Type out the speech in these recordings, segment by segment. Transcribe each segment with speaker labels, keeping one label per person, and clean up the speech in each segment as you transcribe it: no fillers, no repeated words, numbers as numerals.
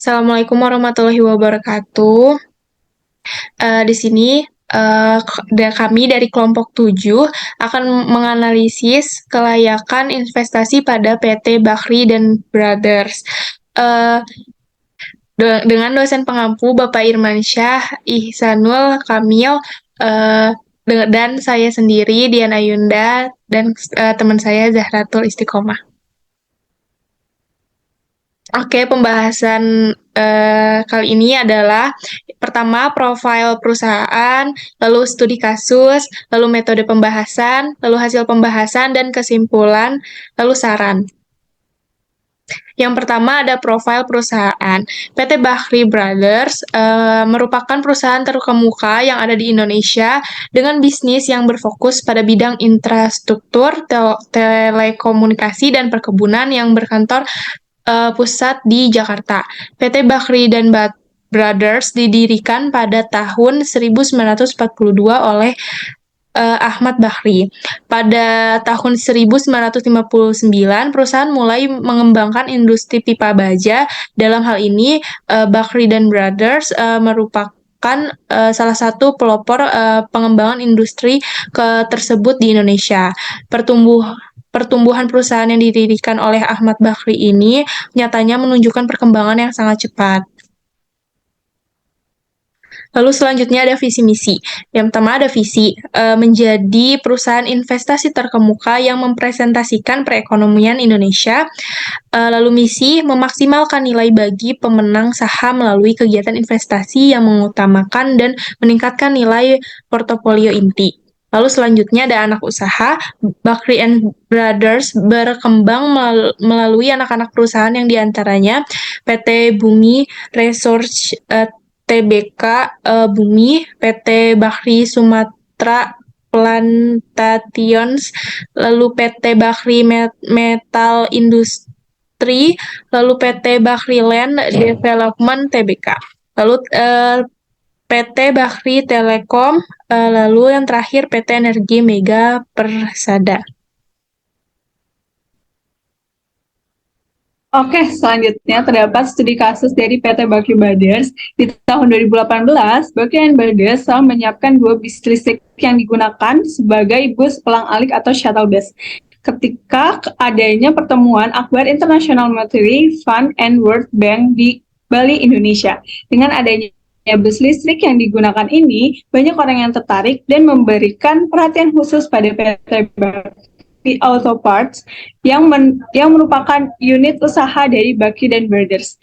Speaker 1: Assalamualaikum warahmatullahi wabarakatuh. Di sini kami dari kelompok 7 akan menganalisis kelayakan investasi pada PT Bakri dan Brothers. Eh, dengan dosen pengampu Bapak Irmansyah Ihsanul Kamil eh, dan saya sendiri Diana Yunda dan teman saya Zahratul Istiqomah. Oke, pembahasan kali ini adalah pertama profil perusahaan, lalu studi kasus, lalu metode pembahasan, lalu hasil pembahasan dan kesimpulan, lalu saran. Yang pertama ada profil perusahaan. PT Bahri Brothers merupakan perusahaan terkemuka yang ada di Indonesia dengan bisnis yang berfokus pada bidang infrastruktur, telekomunikasi, dan perkebunan yang berkantor pusat di Jakarta. PT Bakri dan Brothers didirikan pada tahun 1942 oleh Ahmad Bakri. Pada tahun 1959, perusahaan mulai mengembangkan industri pipa baja. Dalam hal ini, Bakri dan Brothers merupakan salah satu pelopor pengembangan industri tersebut di Indonesia. Pertumbuhan perusahaan yang didirikan oleh Ahmad Bakri ini nyatanya menunjukkan perkembangan yang sangat cepat. Lalu selanjutnya ada visi misi. Yang pertama ada visi, menjadi perusahaan investasi terkemuka yang mempresentasikan perekonomian Indonesia. Lalu misi, memaksimalkan nilai bagi pemenang saham melalui kegiatan investasi yang mengutamakan dan meningkatkan nilai portofolio inti. Lalu selanjutnya ada anak usaha. Bakri and Brothers berkembang melalui anak-anak perusahaan yang diantaranya PT Bumi Resource Tbk Bumi, PT Bakri Sumatera Plantations, lalu PT Bakri Metal Industri, lalu PT Bakri Land Development Tbk. Lalu PT Bakri Telekom, lalu yang terakhir PT Energi Mega Persada.
Speaker 2: Oke, selanjutnya terdapat studi kasus dari PT Bakri Brothers. Di tahun 2018, Bakri Brothers telah menyiapkan 2 bis listrik yang digunakan sebagai bus elang-alik atau shuttle bus. Ketika adanya pertemuan Akbar International Monetary Fund and World Bank di Bali, Indonesia. Dengan adanya bus listrik yang digunakan ini, banyak orang yang tertarik dan memberikan perhatian khusus pada PT Bakri Auto Parts yang merupakan unit usaha dari Bakri dan Brothers.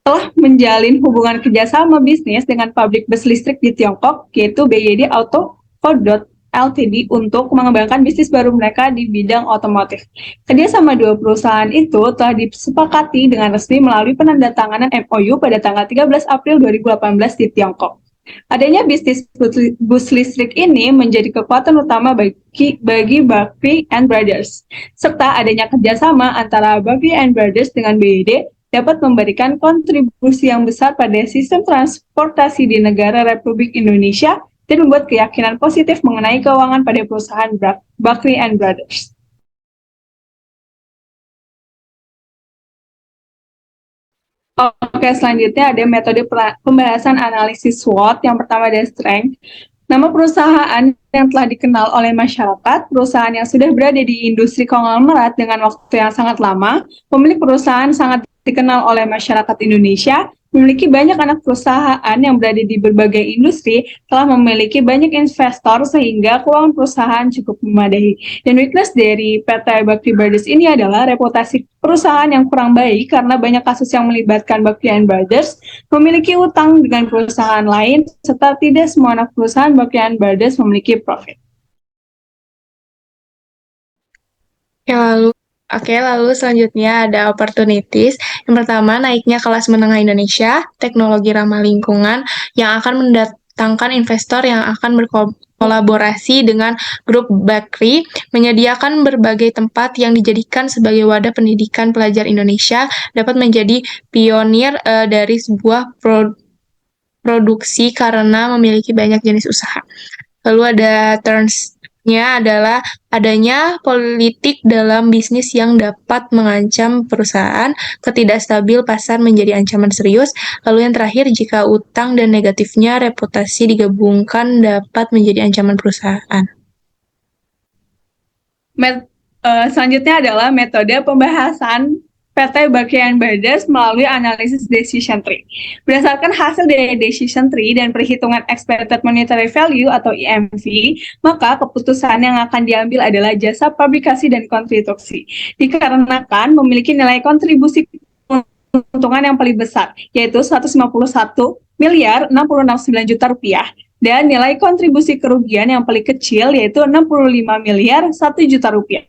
Speaker 2: Telah menjalin hubungan kerjasama bisnis dengan pabrik bus listrik di Tiongkok, yaitu BYD Auto Co. Ltd. untuk mengembangkan bisnis baru mereka di bidang otomotif. Kerjasama dua perusahaan itu telah disepakati dengan resmi melalui penandatanganan MOU pada tanggal 13 April 2018 di Tiongkok. Adanya bisnis bus listrik ini menjadi kekuatan utama bagi Bakri and Brothers, serta adanya kerjasama antara Bakri and Brothers dengan BYD dapat memberikan kontribusi yang besar pada sistem transportasi di negara Republik Indonesia dan membuat keyakinan positif mengenai keuangan pada perusahaan Bakri and Brothers. Oke, selanjutnya ada metode pembahasan analisis SWOT. Yang pertama ada strength. Nama perusahaan yang telah dikenal oleh masyarakat, perusahaan yang sudah berada di industri konglomerat dengan waktu yang sangat lama, pemilik perusahaan sangat dikenal oleh masyarakat Indonesia, memiliki banyak anak perusahaan yang berada di berbagai industri, telah memiliki banyak investor sehingga keuangan perusahaan cukup memadai. Dan weakness dari PT Bakri Brothers ini adalah reputasi perusahaan yang kurang baik karena banyak kasus yang melibatkan Bakri and Brothers, memiliki utang dengan perusahaan lain, serta tidak semua anak perusahaan Bakri and Brothers memiliki profit.
Speaker 1: Lalu selanjutnya ada opportunities. Yang pertama, naiknya kelas menengah Indonesia, teknologi ramah lingkungan yang akan mendatangkan investor yang akan berkolaborasi dengan grup Bakri, menyediakan berbagai tempat yang dijadikan sebagai wadah pendidikan pelajar Indonesia, dapat menjadi pionir dari sebuah produksi karena memiliki banyak jenis usaha. Lalu ada adalah adanya politik dalam bisnis yang dapat mengancam perusahaan, ketidakstabil pasar menjadi ancaman serius, lalu yang terakhir jika utang dan negatifnya reputasi digabungkan dapat menjadi ancaman perusahaan.
Speaker 2: Selanjutnya adalah metode pembahasan PT Bakian Brothers melalui analisis decision tree. Berdasarkan hasil dari decision tree dan perhitungan expected monetary value atau EMV, maka keputusan yang akan diambil adalah jasa publikasi dan konstruksi. Dikarenakan memiliki nilai kontribusi keuntungan yang paling besar, yaitu 151 miliar 669 juta rupiah, dan nilai kontribusi kerugian yang paling kecil yaitu 65 miliar 1 juta rupiah.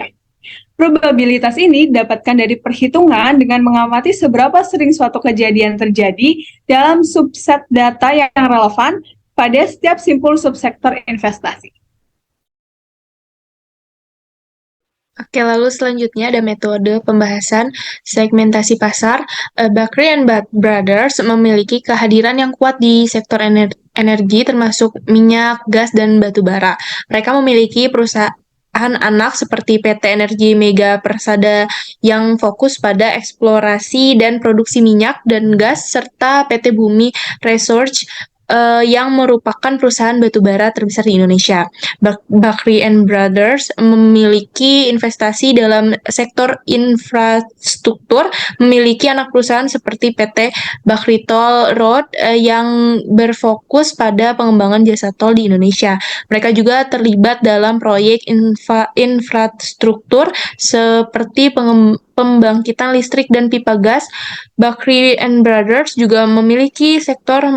Speaker 2: Probabilitas ini didapatkan dari perhitungan dengan mengamati seberapa sering suatu kejadian terjadi dalam subset data yang relevan pada setiap simpul subsektor investasi.
Speaker 1: Oke, lalu selanjutnya ada metode pembahasan segmentasi pasar. Bakri and Brothers memiliki kehadiran yang kuat di sektor energi termasuk minyak, gas, dan batu bara. Mereka memiliki perusahaan anak seperti PT Energi Mega Persada yang fokus pada eksplorasi dan produksi minyak dan gas, serta PT Bumi Research yang merupakan perusahaan batubara terbesar di Indonesia. Bakri and Brothers memiliki investasi dalam sektor infrastruktur, memiliki anak perusahaan seperti PT Bakri Toll Road yang berfokus pada pengembangan jasa tol di Indonesia. Mereka juga terlibat dalam proyek infrastruktur seperti pembangkitan listrik dan pipa gas. Bakri and Brothers juga memiliki sektor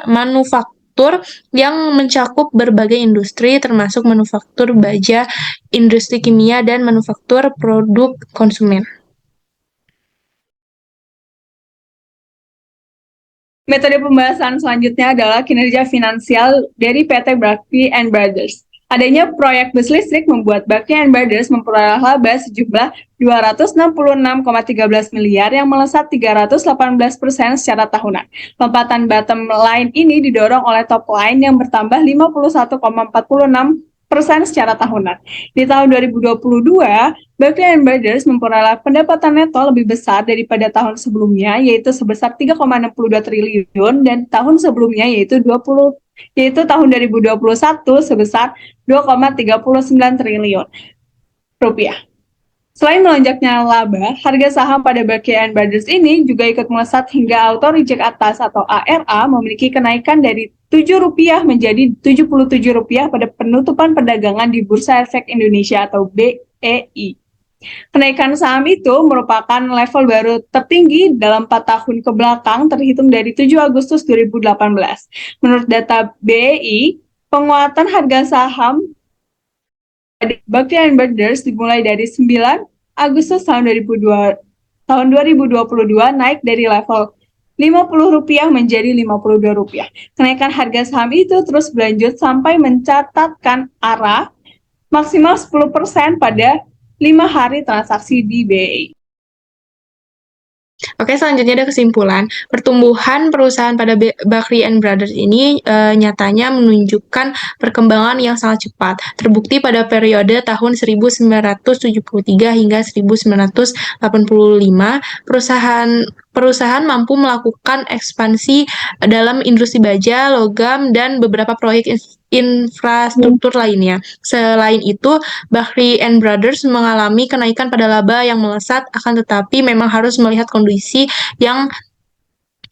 Speaker 1: manufaktur yang mencakup berbagai industri termasuk manufaktur baja, industri kimia, dan manufaktur produk konsumen.
Speaker 2: Metode pembahasan selanjutnya adalah kinerja finansial dari PT Bakri and Brothers. Adanya proyek bus listrik membuat Bakri and Brothers memperoleh laba sejumlah 266,13 miliar yang melesat 318% secara tahunan. Lompatan bottom line ini didorong oleh top line yang bertambah 51,46% secara tahunan. Di tahun 2022, Bakri and Brothers memperoleh pendapatan neto lebih besar daripada tahun sebelumnya, yaitu sebesar 3,62 triliun, dan tahun sebelumnya yaitu tahun 2021 sebesar 2,39 triliun rupiah. Selain melonjaknya laba, harga saham pada Bakri and Brothers ini juga ikut melesat hingga auto reject atas atau ARA memiliki kenaikan dari Rp7 menjadi Rp77 pada penutupan perdagangan di Bursa Efek Indonesia atau BEI. Kenaikan saham itu merupakan level baru tertinggi dalam 4 tahun ke belakang terhitung dari 7 Agustus 2018. Menurut data BEI, penguatan harga saham Bakri and Brothers dimulai dari 9 Agustus tahun 2022 naik dari level Rp50 menjadi Rp52. Kenaikan harga saham itu terus berlanjut sampai mencatatkan arah maksimal 10% pada 5 hari transaksi di BEI.
Speaker 1: Oke, selanjutnya ada kesimpulan. Pertumbuhan perusahaan pada Bakri and Brothers ini nyatanya menunjukkan perkembangan yang sangat cepat. Terbukti pada periode tahun 1973 hingga 1985, perusahaan mampu melakukan ekspansi dalam industri baja, logam, dan beberapa proyek infrastruktur lainnya. Selain itu, Bakri and Brothers mengalami kenaikan pada laba yang melesat, akan tetapi memang harus melihat kondisi yang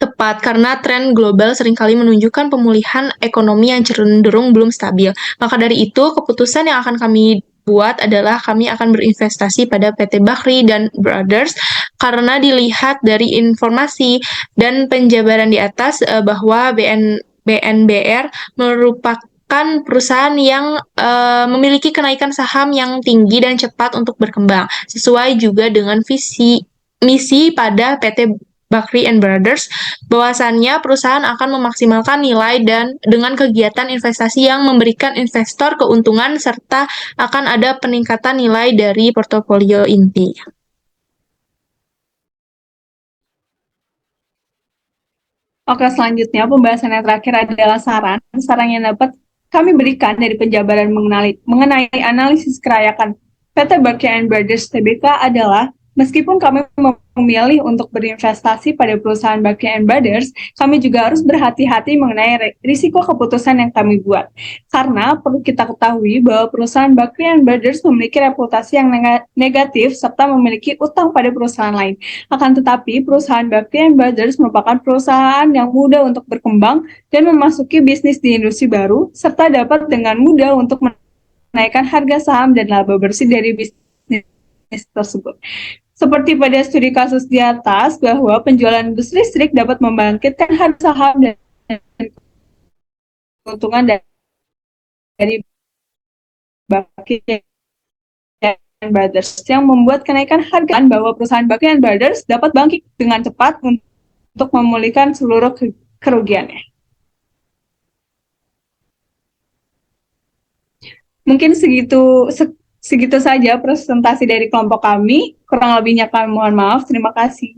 Speaker 1: tepat karena tren global seringkali menunjukkan pemulihan ekonomi yang cenderung belum stabil. Maka dari itu, keputusan yang akan kami buat adalah kami akan berinvestasi pada PT Bakri dan Brothers karena dilihat dari informasi dan penjabaran di atas bahwa BNBR merupakan perusahaan yang memiliki kenaikan saham yang tinggi dan cepat untuk berkembang, sesuai juga dengan misi pada PT Bakri and Brothers, bahwasannya perusahaan akan memaksimalkan nilai dan dengan kegiatan investasi yang memberikan investor keuntungan serta akan ada peningkatan nilai dari portofolio inti.
Speaker 2: Oke, selanjutnya pembahasan yang terakhir adalah saran yang dapat kami berikan dari penjabaran mengenai analisis kelayakan PT Bakhia Brothers Tbk adalah, meskipun kami memilih untuk berinvestasi pada perusahaan Bakhia Brothers, kami juga harus berhati-hati mengenai risiko keputusan yang kami buat. Karena perlu kita ketahui bahwa perusahaan Bakhia Brothers memiliki reputasi yang negatif serta memiliki utang pada perusahaan lain. Akan tetapi, perusahaan Bakhia Brothers merupakan perusahaan yang mudah untuk berkembang dan memasuki bisnis di industri baru, serta dapat dengan mudah untuk menaikkan harga saham dan laba bersih dari bisnis tersebut. Seperti pada studi kasus di atas, bahwa penjualan bus listrik dapat membangkitkan harga saham dan keuntungan dari Bakhia Brothers yang membuat kenaikan harga, bahwa perusahaan Bakhia Brothers dapat bangkit dengan cepat untuk memulihkan seluruh kerugiannya. Mungkin segitu saja presentasi dari kelompok kami. Kurang lebihnya kami mohon maaf. Terima kasih.